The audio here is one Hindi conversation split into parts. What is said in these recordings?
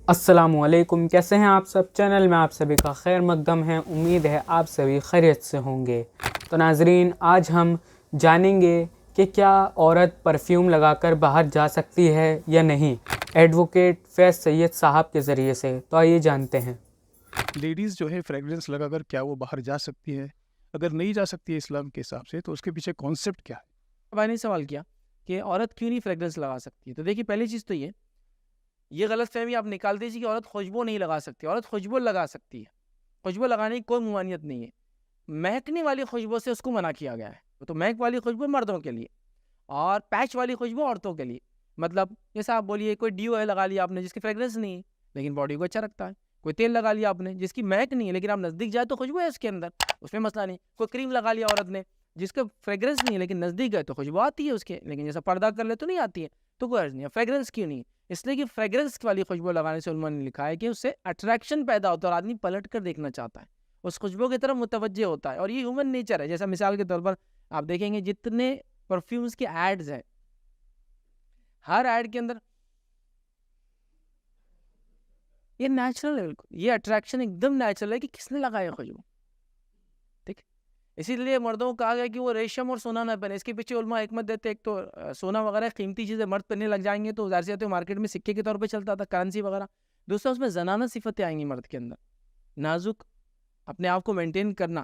अस्सलामुअलैकुम, कैसे हैं आप सब। चैनल में आप सभी का खैर मकदम है। उम्मीद है आप सभी खैरियत से होंगे। तो नाजरीन, आज हम जानेंगे कि क्या औरत परफ्यूम लगाकर बाहर जा सकती है या नहीं, एडवोकेट फैज़ सैयद साहब के ज़रिए से। तो आइए जानते हैं। लेडीज़ जो है फ्रेगरेंस लगाकर क्या वो बाहर जा सकती है? अगर नहीं जा सकती है इस्लाम के हिसाब से तो उसके पीछे कॉन्सेप्ट क्या है? भाई ने सवाल किया कि औरत क्यों नहीं फ्रेग्रेंस लगा सकती है। तो देखिए, पहली चीज़ तो ये गलत फहमी आप निकाल दीजिए कि औरत खुशबू नहीं लगा सकती। औरत खुशबू लगा सकती है, खुशबू लगाने की कोई ममानियत नहीं है। महकने वाली खुशबू से उसको मना किया गया है। तो महक वाली खुशबू मर्दों के लिए और पैच वाली खुशबू औरतों के लिए। मतलब जैसा आप बोलिए, कोई डी ऑयल लगा लिया आपने जिसकी फ्रेग्रेंस नहीं है लेकिन बॉडी को अच्छा रखता है। कोई तेल लगा लिया आपने जिसकी महक नहीं है लेकिन आप नज़दीक जाए तो खुशबू है उसके अंदर, उसमें मसला नहीं। कोई क्रीम लगा लिया औरत ने जिसका फ्रेग्रेंस नहीं है लेकिन नज़दीक गए तो खुशबू आती है उसके, लेकिन जैसा पर्दा कर ले तो नहीं आती है। तो कोई अर्ज नहीं है। फ्रेग्रेंस क्यों नहीं है? इसलिए कि फ्रेग्रेंस वाली खुशबू लगाने से उन्होंने लिखा है कि उससे अट्रैक्शन पैदा होता है और आदमी पलट कर देखना चाहता है, उस खुशबू की तरफ मुतवज्जे होता है। और ये ह्यूमन नेचर है। जैसा मिसाल के तौर पर आप देखेंगे जितने परफ्यूम्स के एड्स हैं, हर ऐड के अंदर ये नेचुरल है, बिल्कुल ये अट्रैक्शन एकदम नेचुरल है कि किसने लगाया खुशबू। ठीक, इसीलिए मर्दों को कहा गया कि वो रेशम और सोना ना पहने। इसके पीछे उलमा हिकमत देते, एक तो सोना वगैरह कीमती चीज़ें मर्द पहनने लग जाएंगे तो ज़ाहिर सी बात है मार्केट में सिक्के के तौर पे चलता था, करेंसी वगैरह। दूसरा, उसमें जनाना सिफतें आएंगी मर्द के अंदर, नाजुक अपने आप को मेंटेन करना,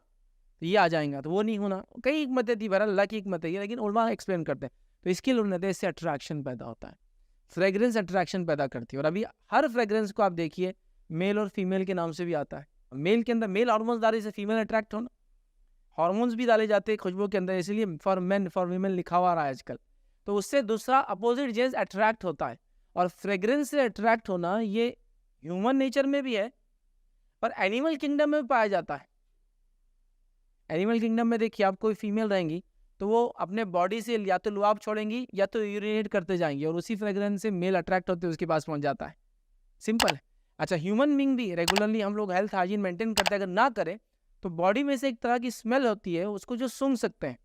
तो ये आ जाएगा। तो वो नहीं होना। कई हिकमतें थी, बहरहाल अल्लाह की हिकमत है ये, लेकिन उलमा एक्सप्लेन करते हैं। तो इसके लिए इससे अट्रैक्शन पैदा होता है, फ्रेग्रेंस अट्रैक्शन पैदा करती है। और अभी हर फ्रेग्रेंस को आप देखिए मेल और फीमेल के नाम से भी आता है। मेल के अंदर मेल हार्मोन्स डाले से फीमेल अट्रैक्ट होना, हार्मोन्स भी डाले जाते हैं खुशबू के अंदर, इसलिए फॉर मेन फॉर वीमेन लिखा हुआ रहा है आजकल। तो उससे दूसरा अपोजिट जेंस अट्रैक्ट होता है। और फ्रेग्रेंस से अट्रैक्ट होना ये ह्यूमन नेचर में भी है पर एनिमल किंगडम में भी पाया जाता है। एनिमल किंगडम में देखिए, आप कोई फीमेल रहेंगी तो वो अपने बॉडी से या तो लुआब छोड़ेंगी या तो यूरिनेट करते जाएंगी और उसी फ्रेग्रेंस से मेल अट्रैक्ट होते उसके पास पहुंच जाता है। सिंपल है। अच्छा, ह्यूमन बींग भी रेगुलरली हम लोग हेल्थ हाइजीन मेंटेन करते हैं, अगर ना करें तो बॉडी में से एक तरह की स्मेल होती है उसको जो सूंघ सकते हैं।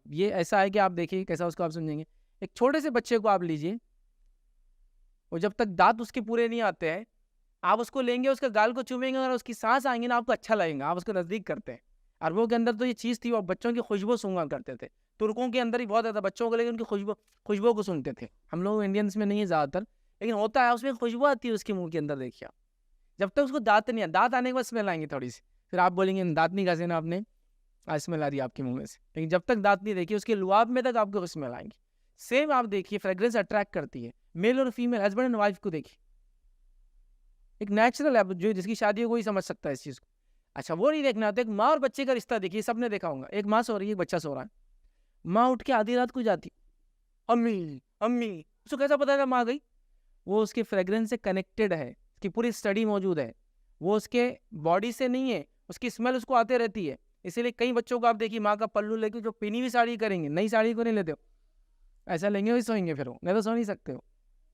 ये ऐसा है कि आप देखिए कैसा उसको आप समझेंगे। एक छोटे से बच्चे को आप लीजिए, वो जब तक दांत उसके पूरे नहीं आते हैं, आप उसको लेंगे, उसके गाल को चूमेंगे और उसकी सांस आएंगी ना, आपको अच्छा लगेगा। आप उसको नज़दीक करते हैं। अरबों के अंदर तो ये चीज़ थी, वो बच्चों की खुशबू सूंघा करते थे। तुर्कों के अंदर ही बहुत ज़्यादा बच्चों को, लेकिन उनकी खुशबू खुशबू को सूंघते थे। हम लोग इंडियंस में नहीं है ज़्यादातर, लेकिन होता है, उसमें खुशबू आती है उसके मुंह के अंदर। देखिए आप, जब तक उसको दांत नहीं है, दांत आने के बाद स्मेल आएंगी थोड़ी सी, फिर आप बोलेंगे दांत नहीं घसे ना आपने, आज स्मेल आ रही है आपके मुंह में से। लेकिन जब तक दांत नहीं देखिए, उसके लुआब में तक आपको स्मेल आएंगी। सेम आप देखिए, फ्रेग्रेंस अट्रैक्ट करती है मेल और फीमेल, हस्बैंड एंड वाइफ को। देखिए, एक नेचुरल है, जो जिसकी शादी हो वही समझ सकता है इस चीज़ को। अच्छा, वो नहीं देखना होता। एक माँ और बच्चे का रिश्ता देखिए, सबने देखा होगा। एक माँ सो रही है, एक बच्चा सो रहा है। माँ उठ के आधी रात को जाती, अम्मी अम्मी। उसको कैसा पता है माँ आ गई? वो उसके फ्रेग्रेंस से कनेक्टेड है, उसकी पूरी स्टडी मौजूद है। वो उसके बॉडी से नहीं है, उसकी स्मेल उसको आते रहती है। इसीलिए कई बच्चों को आप देखिए, माँ का पल्लू लेके जो पीनी हुई साड़ी करेंगे, नई साड़ी को नहीं लेते हो, ऐसा लेंगे वही सोएंगे, फिर वो नहीं तो सो नहीं सकते हो।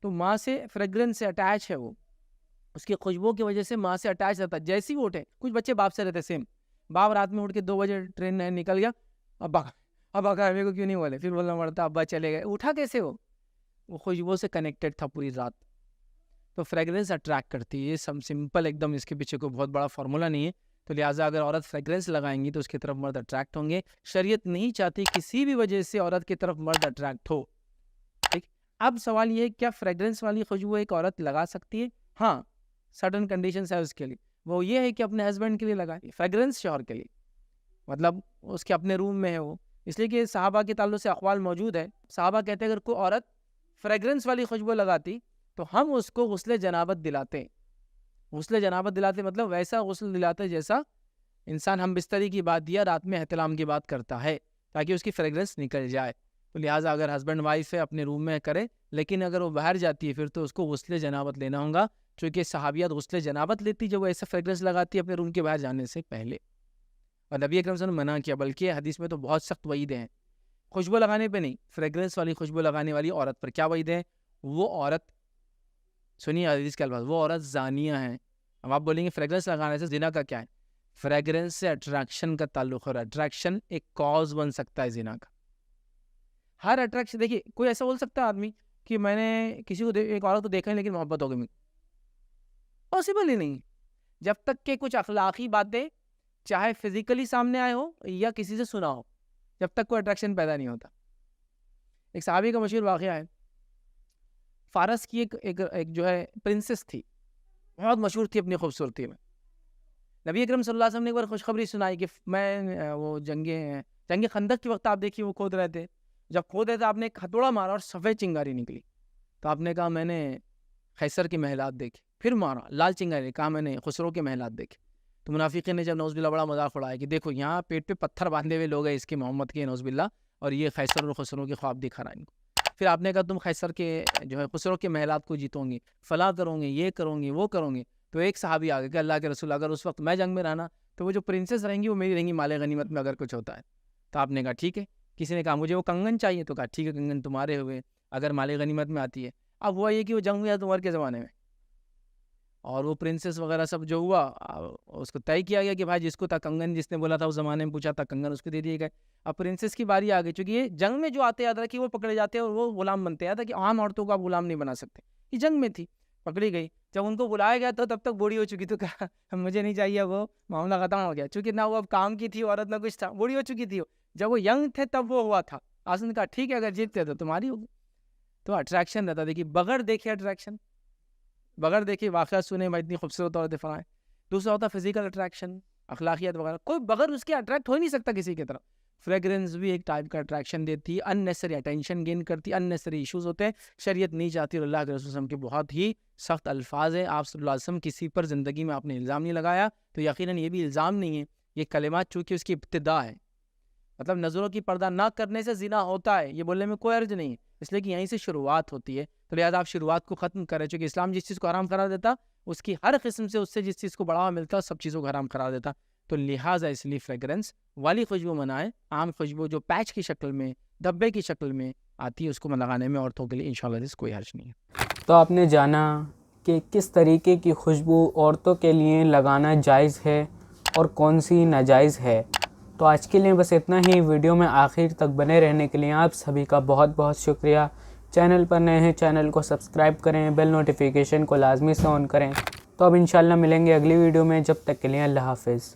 तो माँ से फ्रेग्रेंस से अटैच है वो, उसकी खुशबू की वजह से माँ से अटैच रहता है। जैसी वो उठे, कुछ बच्चे बाप से रहते सेम। बाप रात में उठ के 2 बजे ट्रेन निकल गया, अब्बा अब्बा का मेरे को क्यों नहीं बोले, फिर बोलना पड़ता अब्बा चले गए। उठा कैसे वो खुशबू से कनेक्टेड था पूरी रात। तो फ्रेग्रेंस अट्रैक्ट करती है, ये सब सिंपल एकदम, इसके पीछे कोई बहुत बड़ा फार्मूला नहीं है। तो लिहाजा अगर औरत फ्रेग्रेंस लगाएंगी तो उसकी तरफ मर्द अट्रैक्ट होंगे। शरीयत नहीं चाहती किसी भी वजह से औरत की तरफ मर्द अट्रैक्ट हो। ठीक, अब सवाल ये है, क्या फ्रेग्रेंस वाली खुशबू एक औरत लगा सकती है? हाँ, सर्टन कंडीशंस है उसके लिए। वो ये है कि अपने हस्बैंड के लिए लगाए, फ्रेग्रेंस शौहर के लिए, मतलब उसके अपने रूम में है वो। इसलिए कि सहाबा के ताल्लुक से अक़वाल मौजूद है। सहाबा कहते हैं अगर कोई औरत फ्रेग्रेंस वाली खुशबू लगाती तो हम उसको गुस्ले जनाबत दिलाते। गुस्ले जनाबत दिलाते मतलब वैसा गुस्ल दिलाते जैसा इंसान हम बिस्तरी की बात दिया रात में एहतलाम की बात करता है, ताकि उसकी फ्रेग्रेंस निकल जाए। तो लिहाजा अगर हस्बैंड वाइफ है अपने रूम में करे, लेकिन अगर वो बाहर जाती है फिर तो उसको गुस्ले जनाबत लेना होगा, क्योंकि सहाबियात गुस्ले जनाबत लेती जब वो ऐसा फ्रेग्रेंस लगाती है अपने रूम के बाहर जाने से पहले। और नबी अकरम सल्लल्लाहु अलैहि वसल्लम ने मना किया, बल्कि हदीस में तो बहुत सख्त वईदें हैं। खुशबू लगाने पे नहीं, फ्रेग्रेंस वाली खुशबू लगाने वाली औरत पर क्या वईद है? वो औरत, सुनिए हदीस के अल्फाज, वो औरत जानिया है। अब आप बोलेंगे फ्रेग्रेंस लगाने से जिना का क्या है? फ्रेग्रेंस से अट्रैक्शन का ताल्लुक है। अट्रैक्शन एक कॉज बन सकता है जिना का। हर अट्रैक्शन, देखिए कोई ऐसा बोल सकता है आदमी कि मैंने किसी को एक औरत को देखा है लेकिन मोहब्बत हो गई मुझे, पॉसिबल ही नहीं है। जब तक के कुछ अखलाकी बातें चाहे फिजिकली सामने आए हो या किसी से सुना हो, जब तक कोई अट्रैक्शन पैदा नहीं होता। एक सहाबी का मशहूर वाक़या है, फारस की एक जो है प्रिंसेस थी, बहुत मशहूर थी अपनी खूबसूरती में। नबी अकरम सल्लल्लाहु अलैहि वसल्लम ने एक बार खुशखबरी सुनाई कि मैं वो जंगे खंदक के वक्त आप देखिए वो खोद रहे थे, जब खोद रहे थे आपने एक हथौड़ा मारा और सफ़ेद चिंगारी निकली, तो आपने कहा मैंने खैसर की महलात देखी। फिर मारा, लाल चिंगारी, कहा मैंने खुसरो के महलात देखे। तो मुनाफिकीन ने जब नौज़बिल्ला बड़ा मजाक उड़ाया कि देखो यहाँ पेट पे पत्थर बांधे हुए लोग हैं इसके मोहम्मद के नौज़बिल्ला, और ये खैसर और खुसरो के ख्वाब दिखा रहा है इनको। फिर आपने कहा तुम खैसर के जो है खुसरो के महलात को जीतोगे, फला करोगे, ये करोगे, वो करोगे। तो एक सहाबी आ गए कि अल्लाह के रसूल अगर उस वक्त मैं जंग में रहना तो वो जो प्रिंसेस रहेंगी वो मेरी रहेंगी माले गनीमत में अगर कुछ होता है। तो आपने कहा ठीक है। किसी ने कहा मुझे वो कंगन चाहिए, तो कहा ठीक है कंगन तुम्हारे हुए अगर माले गनीमत में आती है। अब हुआ ये कि वो जंग हुआ उमर के ज़माने में, और वो प्रिंसेस वगैरह सब जो हुआ उसको तय किया गया कि भाई जिसको था कंगन, जिसने बोला था उस ज़माने में पूछा था कंगन, उसको दे दिए गए। अब प्रिंसेस की बारी आ गई, चूँकि ये जंग में जो आते याद रखिए वो पकड़े जाते हैं और वो गुलाम बनते हैं, था कि आम औरतों को आप गुलाम नहीं बना सकते। ये जंग में थी, पकड़ी गई। जब उनको बुलाया गया तो तब तक बूढ़ी हो चुकी, तो कहा मुझे नहीं चाहिए, वो मामला ख़त्म हो गया। चूँकि ना वो अब काम की थी औरत, ना कुछ था, बूढ़ी हो चुकी थी। जब वो यंग थे तब वो हुआ था। आसन कहा ठीक है अगर जीतते तो तुम्हारी होगी। तो अट्रैक्शन रहता, देखिए बगैर देखे अट्रैक्शन, बगैर देखे वाक़या सुने मैं इतनी खूबसूरत औरतें फराएं। दूसरा होता फिजिकल अट्रैक्शन, अखलाकियत वगैरह, कोई बगैर उसके अट्रैक्ट हो ही नहीं सकता किसी की तरफ। फ्रेगरेंस भी एक टाइप का अट्रैक्शन देती है, अननेसरी अटेंशन गेन करती है, अननेसरी इश्यूज होते हैं, शरीयत नहीं चाहती। और अल्लाह के रसूल सल्लल्लाहु अलैहि वसल्लम के बहुत ही सख्त अल्फाज है। आप सल्लल्लाहु अलैहि वसल्लम किसी पर ज़िंदगी में आपने इल्ज़ाम नहीं लगाया, तो यकीनन ये भी इल्ज़ाम नहीं है, ये कलिमात चूँकि उसकी इब्तिदा है, मतलब नज़रों की पर्दा ना करने से ज़िना होता है, ये बोलने में कोई अर्ज नहीं है, इसलिए कि यहीं से शुरुआत होती है। तो लिहाजा आप शुरुआत को ख़त्म करें, चूँकि इस्लाम जिस चीज़ को हराम करार देता उसकी हर किस्म से उससे जिस चीज़ को बढ़ावा मिलता सब चीज़ों को हराम करार देता। तो लिहाजा इसलिए फ्रेगरेंस वाली खुशबू मनाएं। आम खुशबू जो पैच की शक्ल में, डब्बे की शक्ल में आती है, उसको लगाने में औरतों के लिए इंशाल्लाह कोई हर्ज नहीं है। तो आपने जाना कि किस तरीके की खुशबू औरतों के लिए लगाना जायज़ है और कौन सी नाजायज़ है। तो आज के लिए बस इतना ही। वीडियो में आखिर तक बने रहने के लिए आप सभी का बहुत बहुत शुक्रिया। चैनल पर नए हैं, चैनल को सब्सक्राइब करें, बेल नोटिफिकेशन को लाजमी से ऑन करें। तो अब इंशाल्लाह मिलेंगे अगली वीडियो में, जब तक के लिए अल्लाह हाफ़िज़।